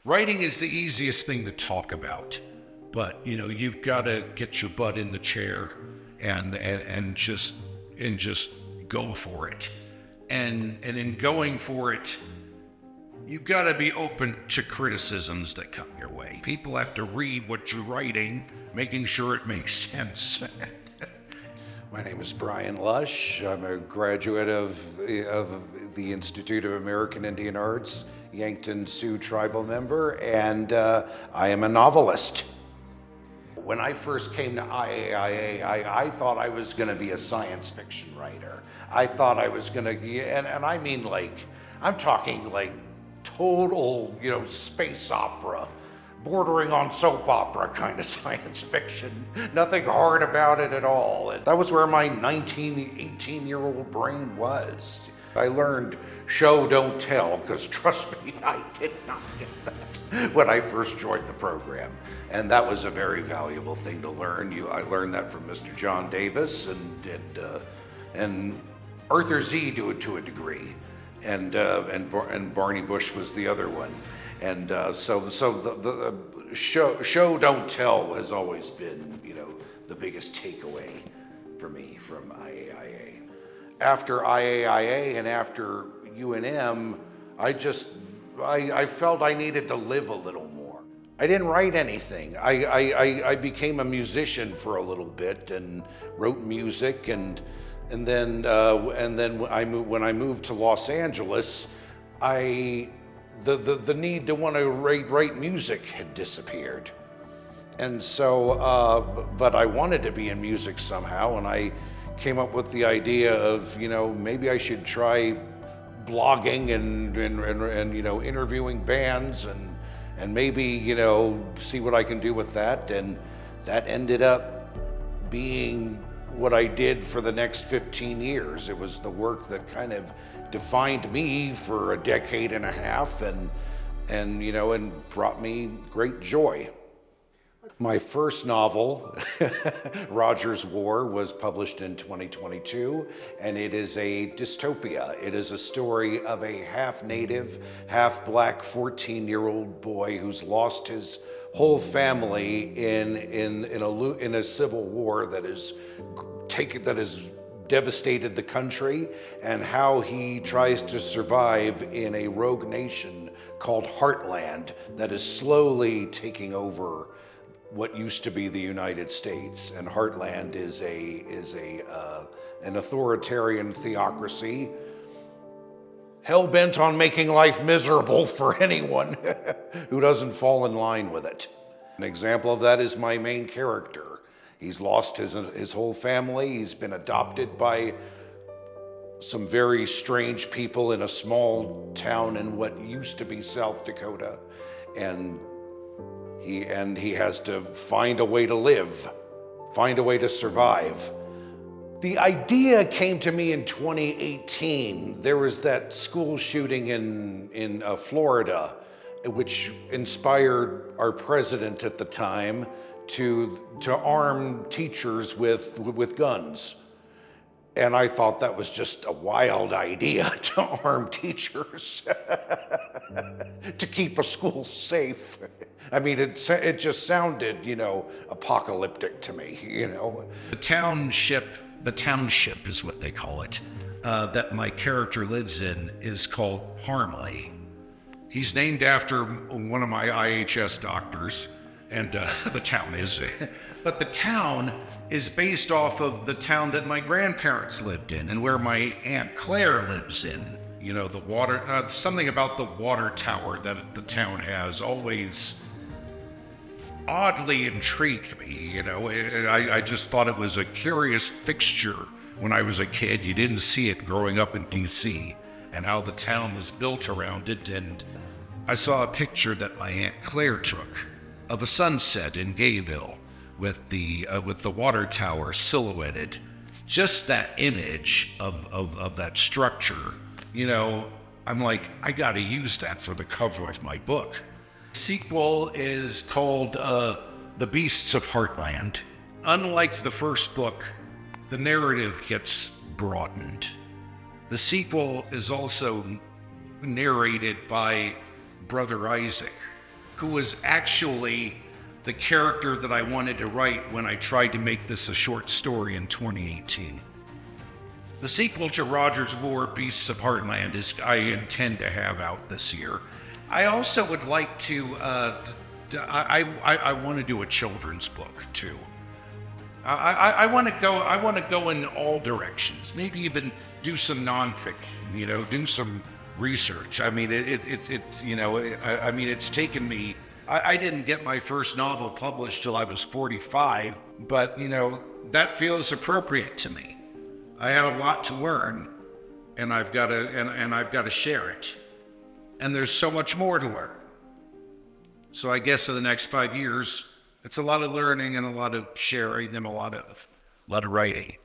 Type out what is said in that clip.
Writing is the easiest thing to talk about, but you've got to get your butt in the chair and just go for it. And in going for it, you've got to be open to criticisms that come your way. People have to read what you're writing, making sure it makes sense. My name is Brian Lush. I'm a graduate of the Institute of American Indian Arts, Yankton Sioux tribal member, and I am a novelist. When I first came to IAIA, I thought I was going to be a science fiction writer. I thought I was going to, and I mean I'm talking total, space opera, bordering on soap opera kind of science fiction. Nothing hard about it at all. And that was where my 18-year-old brain was. I learned show, don't tell, because trust me, I did not get that when I first joined the program. And that was a very valuable thing to learn. I learned that from Mr. John Davis and Arthur Z to a degree. And Barney Bush was the other one. And so the show don't tell has always been, the biggest takeaway for me from IAIA. After IAIA and after UNM, I felt I needed to live a little more. I didn't write anything. I became a musician for a little bit and wrote music, and then when I moved to Los Angeles, the need to want to write music had disappeared. And so, but I wanted to be in music somehow, and I came up with the idea of, maybe I should try blogging and interviewing bands and maybe, see what I can do with that. And that ended up being what I did for the next 15 years. It was the work that kind of defined me for a decade and a half and brought me great joy. My first novel, Roger's War, was published in 2022, and it is a dystopia. It is a story of a half-native, half-black 14-year-old boy who's lost his whole family in a civil war that has devastated the country, and how he tries to survive in a rogue nation called Heartland that is slowly taking over what used to be the United States. And Heartland is an authoritarian theocracy hell-bent on making life miserable for anyone who doesn't fall in line with it. An example of that is my main character. He's lost his whole family. He's been adopted by some very strange people in a small town in what used to be South Dakota. And he has to find a way to live, find a way to survive. The idea came to me in 2018. There was that school shooting in Florida, which inspired our president at the time to arm teachers with guns. And I thought that was just a wild idea to arm teachers to keep a school safe. I mean, it just sounded, apocalyptic to me, The township is what they call it, that my character lives in is called Harmley. He's named after one of my IHS doctors, and the town is. But the town is based off of the town that my grandparents lived in and where my Aunt Claire lives in. The water, something about the water tower that the town has always oddly intrigued me. I just thought it was a curious fixture when I was a kid. You didn't see it growing up in DC, and how the town was built around it. And I saw a picture that my Aunt Claire took of a sunset in Gayville with the water tower silhouetted. Just that image of that structure, I'm like, I gotta use that for the cover of my book. The sequel is called The Beasts of Heartland. Unlike the first book, the narrative gets broadened. The sequel is also narrated by Brother Isaac, who was actually the character that I wanted to write when I tried to make this a short story in 2018. The sequel to Roger's War, Beasts of Heartland, I intend to have out this year. I also would like to, I want to do a children's book too. I want to go in all directions. Maybe even do some nonfiction. Do some research. I mean, it's taken me. I didn't get my first novel published till I was 45, but that feels appropriate to me. I have a lot to learn, and I've got to share it. And there's so much more to learn. So I guess in the next 5 years, it's a lot of learning and a lot of sharing and a lot of writing.